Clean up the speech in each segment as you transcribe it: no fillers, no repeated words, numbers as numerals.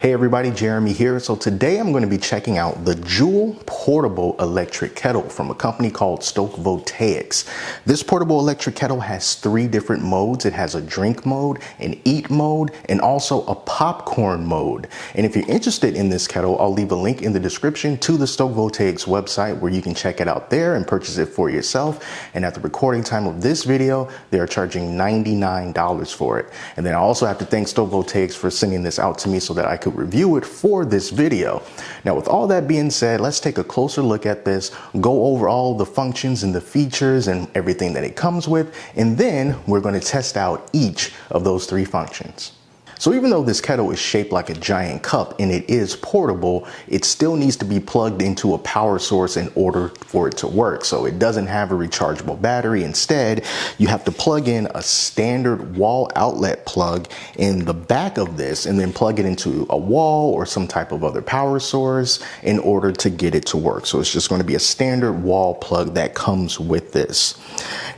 Hey everybody, Jeremy here. So today I'm going to be checking out the Joulle Portable Electric Kettle from a company called Voltaics. This portable electric kettle has 3 different modes. It has a drink mode, an eat mode, and also a popcorn mode. And if you're interested in this kettle, I'll leave a link in the description to the Voltaics website where you can check it out there and purchase it for yourself. And at the recording time of this video, they are charging $99 for it. And then I also have to thank Voltaics for sending this out to me so that I could review it for this video. Now, with all that being said, let's take a closer look at this, go over all the functions and the features and everything that it comes with, and then we're going to test out each of those 3 functions. So even though this kettle is shaped like a giant cup and it is portable, it still needs to be plugged into a power source in order for it to work. So it doesn't have a rechargeable battery. Instead, you have to plug in a standard wall outlet plug in the back of this and then plug it into a wall or some type of other power source in order to get it to work. So it's just going to be a standard wall plug that comes with this.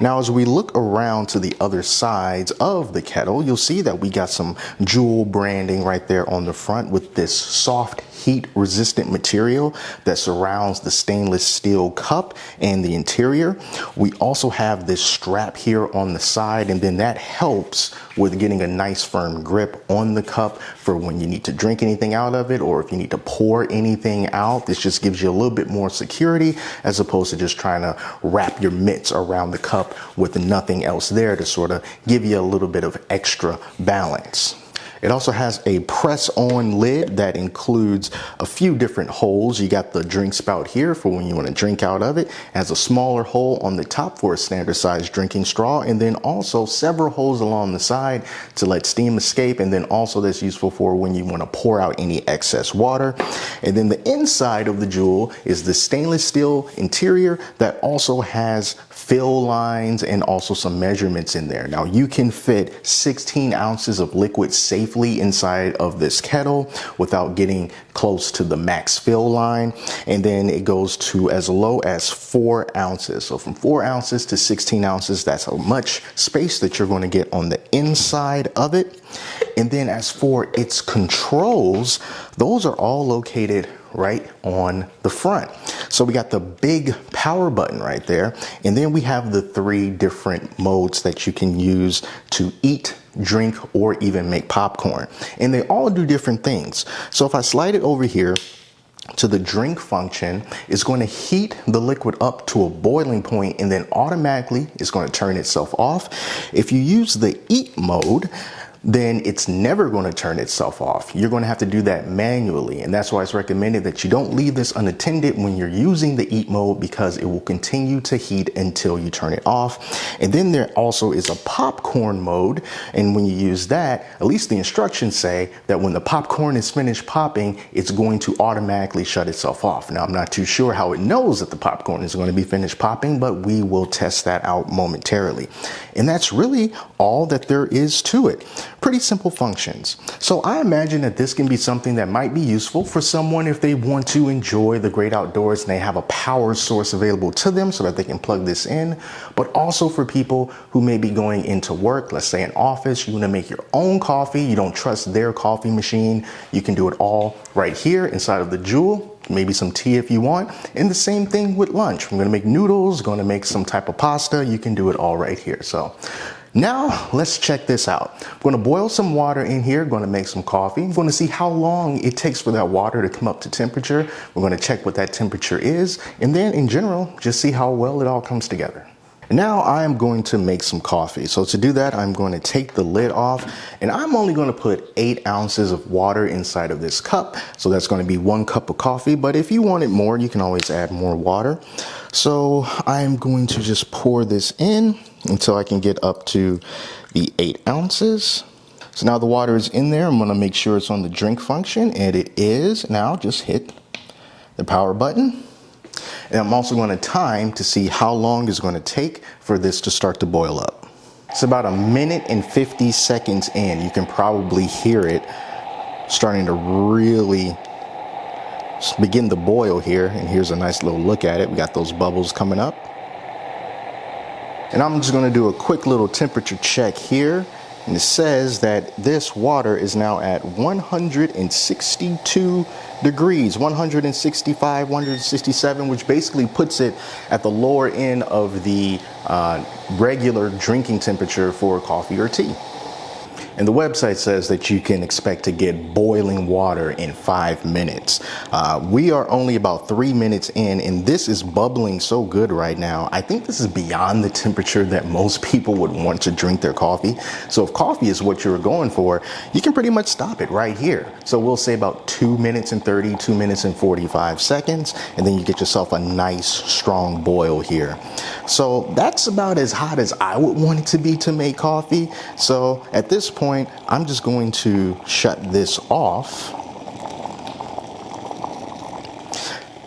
Now, as we look around to the other sides of the kettle, you'll see that we got some Joulle branding right there on the front with this soft heat resistant material that surrounds the stainless steel cup and the interior. We also have this strap here on the side, and then that helps with getting a nice firm grip on the cup for when you need to drink anything out of it, or if you need to pour anything out. This just gives you a little bit more security as opposed to just trying to wrap your mitts around the cup with nothing else there to sort of give you a little bit of extra balance. It also has a press-on lid that includes a few different holes. You got the drink spout here for when you want to drink out of it. It has a smaller hole on the top for a standard size drinking straw, and then also several holes along the side to let steam escape, and then also that's useful for when you want to pour out any excess water. And then the inside of the Joulle is the stainless steel interior that also has fill lines and also some measurements in there. Now, you can fit 16 ounces of liquid safely inside of this kettle without getting close to the max fill line, and then it goes to as low as 4 ounces. So from 4 ounces to 16 ounces, that's how much space that you're going to get on the inside of it. And then as for its controls, those are all located right on the front. So we got the big power button right there, and then we have the 3 different modes that you can use to eat, drink, or even make popcorn, and they all do different things. So if I slide it over here to the drink function, it's going to heat the liquid up to a boiling point, and then automatically it's going to turn itself off. If you use the eat mode, then it's never going to turn itself off. You're going to have to do that manually, and that's why it's recommended that you don't leave this unattended when you're using the eat mode, because it will continue to heat until you turn it off. And then there also is a popcorn mode, and when you use that, at least the instructions say that when the popcorn is finished popping, it's going to automatically shut itself off. Now, I'm not too sure how it knows that the popcorn is going to be finished popping, but we will test that out momentarily. And that's really all that there is to it. Pretty simple functions. So I imagine that this can be something that might be useful for someone if they want to enjoy the great outdoors and they have a power source available to them so that they can plug this in, but also for people who may be going into work, let's say an office, you want to make your own coffee, you don't trust their coffee machine, you can do it all right here inside of the Joulle. Maybe some tea if you want, and the same thing with lunch. I'm going to make noodles, going to make some type of pasta, you can do it all right here. So now let's check this out. I'm going to boil some water in here, going to make some coffee. I'm going to see how long it takes for that water to come up to temperature. We're going to check what that temperature is, and then in general, just see how well it all comes together. Now I am going to make some coffee. So to do that, I'm going to take the lid off, and I'm only going to put 8 ounces of water inside of this cup. So that's going to be 1 cup of coffee, but if you wanted more, you can always add more water. So I'm going to just pour this in until I can get up to the 8 ounces. So now the water is in there. I'm going to make sure it's on the drink function, and it is. Now just hit the power button. And I'm also going to time to see how long it's going to take for this to start to boil up. It's about 1 minute and 50 seconds in. You can probably hear it starting to really begin to boil here. And here's a nice little look at it. We got those bubbles coming up. And I'm just going to do a quick little temperature check here. And it says that this water is now at 162 degrees, 165, 167, which basically puts it at the lower end of the regular drinking temperature for coffee or tea. And the website says that you can expect to get boiling water in 5 minutes. We are only about 3 minutes in, and this is bubbling so good right now. I think this is beyond the temperature that most people would want to drink their coffee. So if coffee is what you're going for, you can pretty much stop it right here. So we'll say about 2 minutes and 30, 2 minutes and 45 seconds, and then you get yourself a nice strong boil here. So that's about as hot as I would want it to be to make coffee. So at this point, I'm just going to shut this off.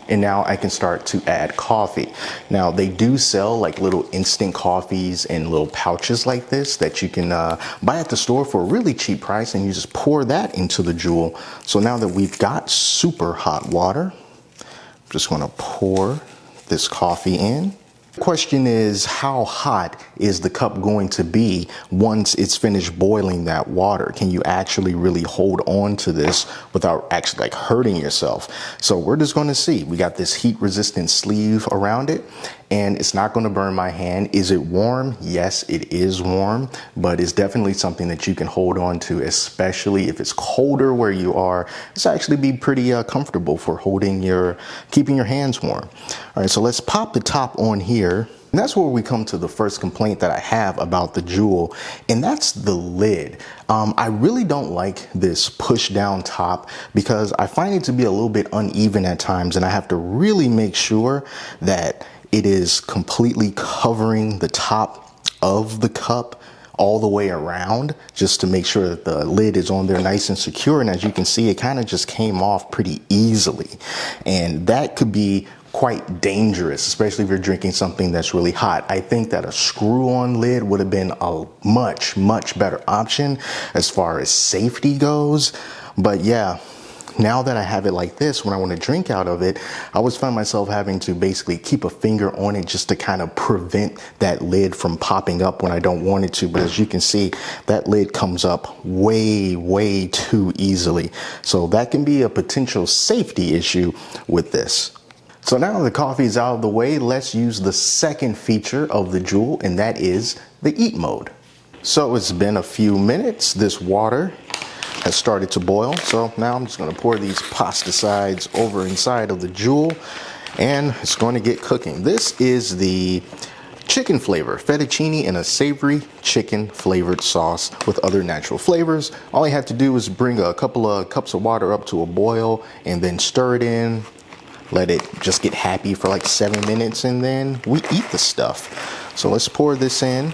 And now I can start to add coffee. Now they do sell like little instant coffees in little pouches like this that you can buy at the store for a really cheap price, and you just pour that into the Joulle. So now that we've got super hot water, I'm just going to pour this coffee in. The question is, how hot is the cup going to be once it's finished boiling that water? Can you actually really hold on to this without actually like hurting yourself? So we're just going to see. We got this heat resistant sleeve around it, and it's not going to burn my hand. Is it warm? Yes, it is warm, but it's definitely something that you can hold on to, especially if it's colder where you are. It's actually be pretty comfortable for keeping your hands warm. All right, so let's pop the top on here. And that's where we come to the first complaint that I have about the Joulle, and that's the lid. I really don't like this push down top because I find it to be a little bit uneven at times, and I have to really make sure that it is completely covering the top of the cup all the way around, just to make sure that the lid is on there nice and secure. And as you can see, it kind of just came off pretty easily, and that could be quite dangerous, especially if you're drinking something that's really hot. I think that a screw-on lid would have been a much better option as far as safety goes. But yeah, now that I have it like this, when I want to drink out of it, I always find myself having to basically keep a finger on it just to kind of prevent that lid from popping up when I don't want it to. But as you can see, that lid comes up way too easily. So that can be a potential safety issue with this. So now the coffee is out of the way, let's use the second feature of the Joulle, and that is the eat mode. So it's been a few minutes. This water has started to boil. So now I'm just going to pour these pasta sides over inside of the Joulle, and it's going to get cooking. This is the chicken flavor, fettuccine in a savory chicken flavored sauce with other natural flavors. All I have to do is bring a couple of cups of water up to a boil and then stir it in. Let it just get happy for like 7 minutes, and then we eat the stuff. So let's pour this in.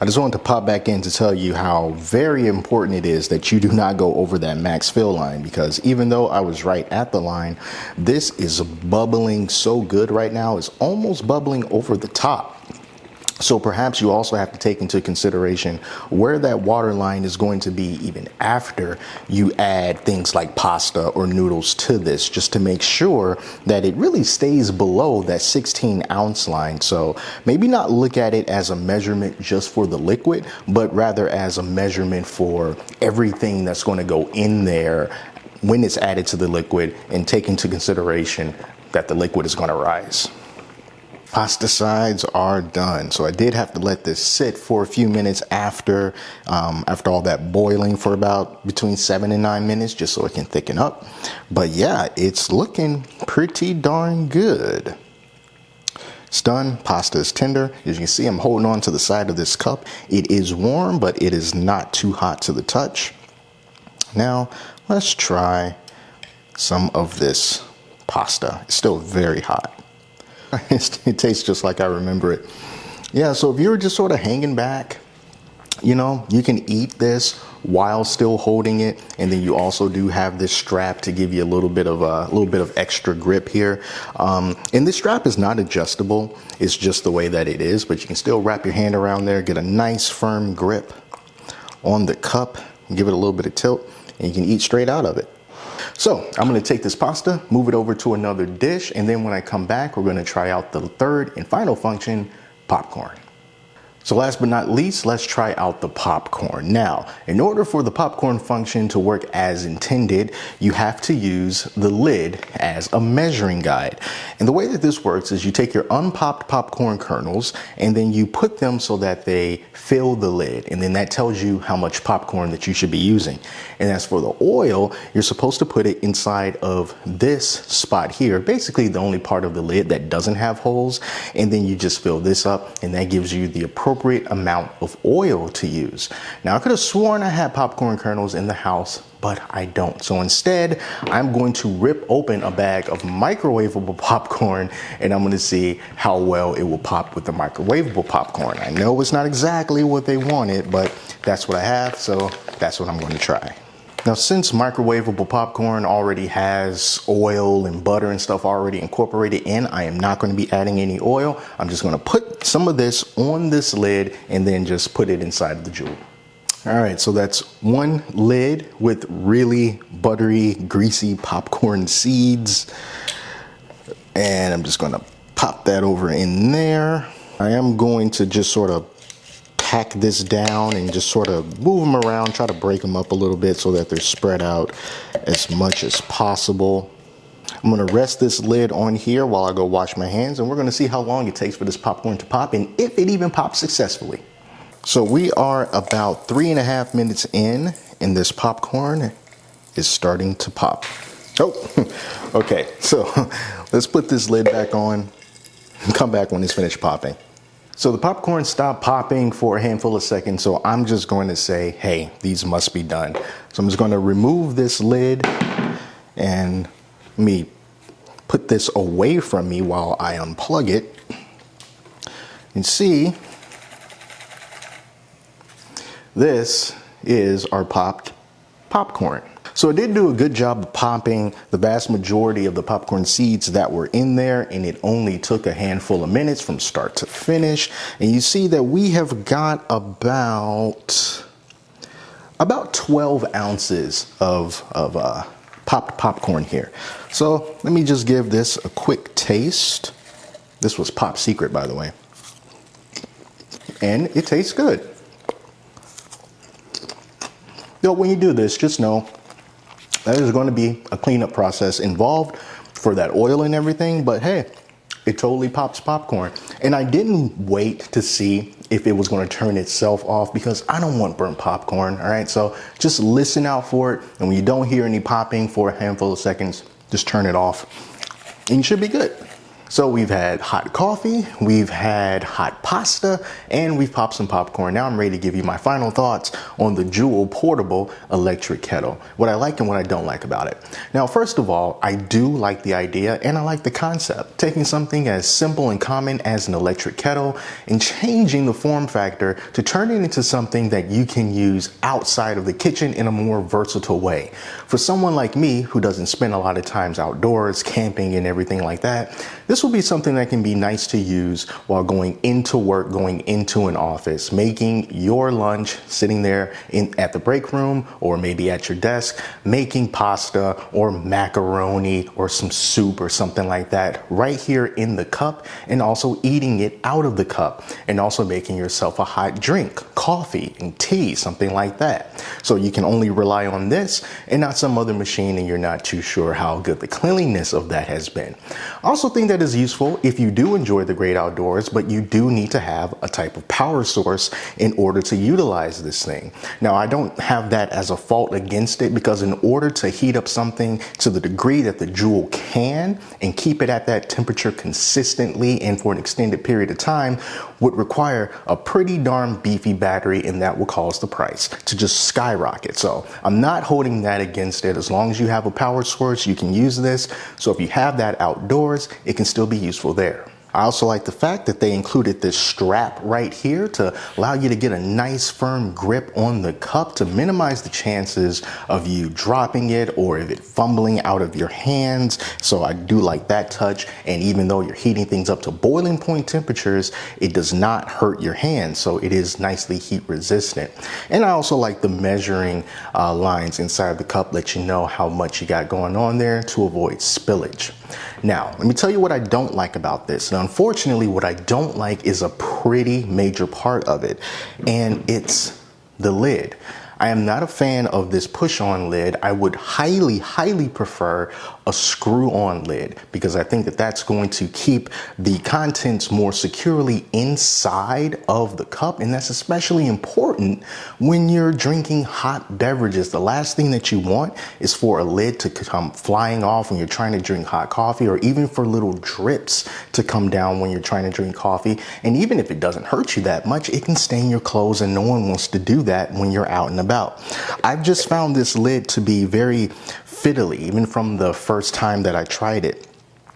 I just wanted to pop back in to tell you how very important it is that you do not go over that max fill line, because even though I was right at the line, this is bubbling so good right now. It's almost bubbling over the top. So perhaps you also have to take into consideration where that water line is going to be even after you add things like pasta or noodles to this, just to make sure that it really stays below that 16-ounce line. So maybe not look at it as a measurement just for the liquid, but rather as a measurement for everything that's going to go in there when it's added to the liquid, and take into consideration that the liquid is going to rise. Pasta sides are done. So I did have to let this sit for a few minutes after all that boiling, for about between 7 and 9 minutes, just so it can thicken up. But yeah, it's looking pretty darn good. It's done. Pasta is tender. As you can see, I'm holding on to the side of this cup. It is warm, but it is not too hot to the touch. Now let's try some of this pasta. It's still very hot. It tastes just like I remember it. Yeah, so if you're just sort of hanging back, you know, you can eat this while still holding it, and then you also do have this strap to give you a little bit of extra grip here. And this strap is not adjustable; it's just the way that it is. But you can still wrap your hand around there, get a nice firm grip on the cup, give it a little bit of tilt, and you can eat straight out of it. So I'm going to take this pasta, move it over to another dish, and then when I come back, we're going to try out the third and final function, popcorn. So last but not least, let's try out the popcorn. Now, in order for the popcorn function to work as intended, you have to use the lid as a measuring guide. And the way that this works is you take your unpopped popcorn kernels and then you put them so that they fill the lid. And then that tells you how much popcorn that you should be using. And as for the oil, you're supposed to put it inside of this spot here, basically the only part of the lid that doesn't have holes. And then you just fill this up and that gives you the appropriate amount of oil to use. Now I could have sworn I had popcorn kernels in the house, but I don't. So instead, I'm going to rip open a bag of microwavable popcorn and I'm going to see how well it will pop with the microwavable popcorn. I know it's not exactly what they wanted, but that's what I have, so that's what I'm going to try. Now, since microwavable popcorn already has oil and butter and stuff already incorporated in, I am not going to be adding any oil. I'm just going to put some of this on this lid and then just put it inside of the Joulle. All right, so that's one lid with really buttery, greasy popcorn seeds. And I'm just going to pop that over in there. I am going to just sort of pack this down and just sort of move them around, try to break them up a little bit so that they're spread out as much as possible. I'm going to rest this lid on here while I go wash my hands, and we're going to see how long it takes for this popcorn to pop and if it even pops successfully. So we are about 3.5 minutes in, and this popcorn is starting to pop. Oh, okay. So let's put this lid back on and come back when it's finished popping. So the popcorn stopped popping for a handful of seconds, so I'm just going to say, hey, these must be done. So I'm just going to remove this lid and let me put this away from me while I unplug it and see. This is our popped popcorn. So it did do a good job of popping the vast majority of the popcorn seeds that were in there, and it only took a handful of minutes from start to finish. And you see that we have got about 12 ounces of popped popcorn here. So let me just give this a quick taste. This was Pop Secret, by the way. And it tastes good. Though when you do this, just know that there's going to be a cleanup process involved for that oil and everything, but hey, it totally pops popcorn. And I didn't wait to see if it was going to turn itself off because I don't want burnt popcorn, all right? So just listen out for it, and when you don't hear any popping for a handful of seconds, just turn it off, and you should be good. So we've had hot coffee, we've had hot pasta, and we've popped some popcorn. Now I'm ready to give you my final thoughts on the Joulle Portable Electric Kettle, what I like and what I don't like about it. Now, first of all, I do like the idea and I like the concept, taking something as simple and common as an electric kettle and changing the form factor to turn it into something that you can use outside of the kitchen in a more versatile way. For someone like me who doesn't spend a lot of times outdoors, camping and everything like that, this will be something that can be nice to use while going into work, going into an office, making your lunch, sitting there at the break room or maybe at your desk, making pasta or macaroni or some soup or something like that right here in the cup, and also eating it out of the cup, and also making yourself a hot drink, coffee and tea, something like that. So you can only rely on this and not some other machine, and you're not too sure how good the cleanliness of that has been. I also think that is useful if you do enjoy the great outdoors, but you do need to have a type of power source in order to utilize this thing. Now, I don't have that as a fault against it, because in order to heat up something to the degree that the Joulle can and keep it at that temperature consistently and for an extended period of time would require a pretty darn beefy battery, and that will cause the price to just skyrocket. So I'm not holding that against it. As long as you have a power source, you can use this. So if you have that outdoors, it can still be useful there. I also like the fact that they included this strap right here to allow you to get a nice firm grip on the cup to minimize the chances of you dropping it or of it fumbling out of your hands. So I do like that touch. And even though you're heating things up to boiling point temperatures, it does not hurt your hands. So it is nicely heat resistant. And I also like the measuring lines inside the cup, let you know how much you got going on there to avoid spillage. Now, let me tell you what I don't like about this. And unfortunately, what I don't like is a pretty major part of it, and it's the lid. I am not a fan of this push-on lid. I would highly prefer a screw-on lid, because I think that that's going to keep the contents more securely inside of the cup, and that's especially important when you're drinking hot beverages. The last thing that you want is for a lid to come flying off when you're trying to drink hot coffee, or even for little drips to come down when you're trying to drink coffee. And even if it doesn't hurt you that much, it can stain your clothes, and no one wants to do that when you're out and about. I've just found this lid to be very fiddly, even from the first time that I tried it.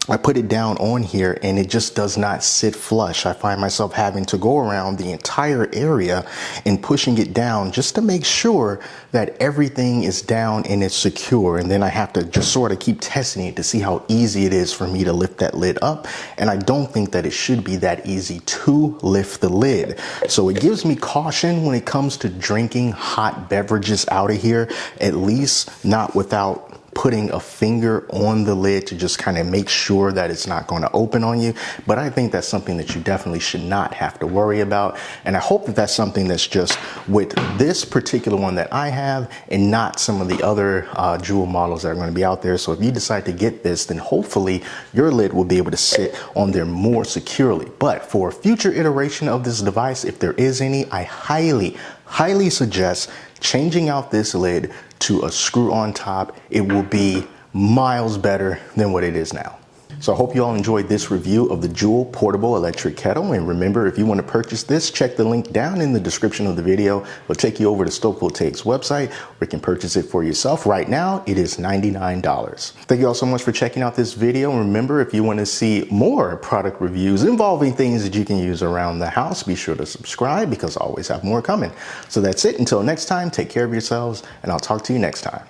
I put it down on here and it just does not sit flush. I find myself having to go around the entire area and pushing it down just to make sure that everything is down and it's secure. And then I have to just sort of keep testing it to see how easy it is for me to lift that lid up. And I don't think that it should be that easy to lift the lid. So it gives me caution when it comes to drinking hot beverages out of here, at least not without putting a finger on the lid to just kind of make sure that it's not going to open on you. But I think that's something that you definitely should not have to worry about. And I hope that that's something that's just with this particular one that I have, and not some of the other Joulle models that are going to be out there. So if you decide to get this, then hopefully your lid will be able to sit on there more securely. But for a future iteration of this device, if there is any, I highly suggest changing out this lid to a screw-on top. It will be miles better than what it is now. So I hope you all enjoyed this review of the Joulle Portable Electric Kettle. And remember, if you want to purchase this, check the link down in the description of the video. It'll take you over to Joulle Voltaic's website, where you can purchase it for yourself. Right now, it is $99. Thank you all so much for checking out this video. And remember, if you want to see more product reviews involving things that you can use around the house, be sure to subscribe, because I always have more coming. So that's it. Until next time, take care of yourselves, and I'll talk to you next time.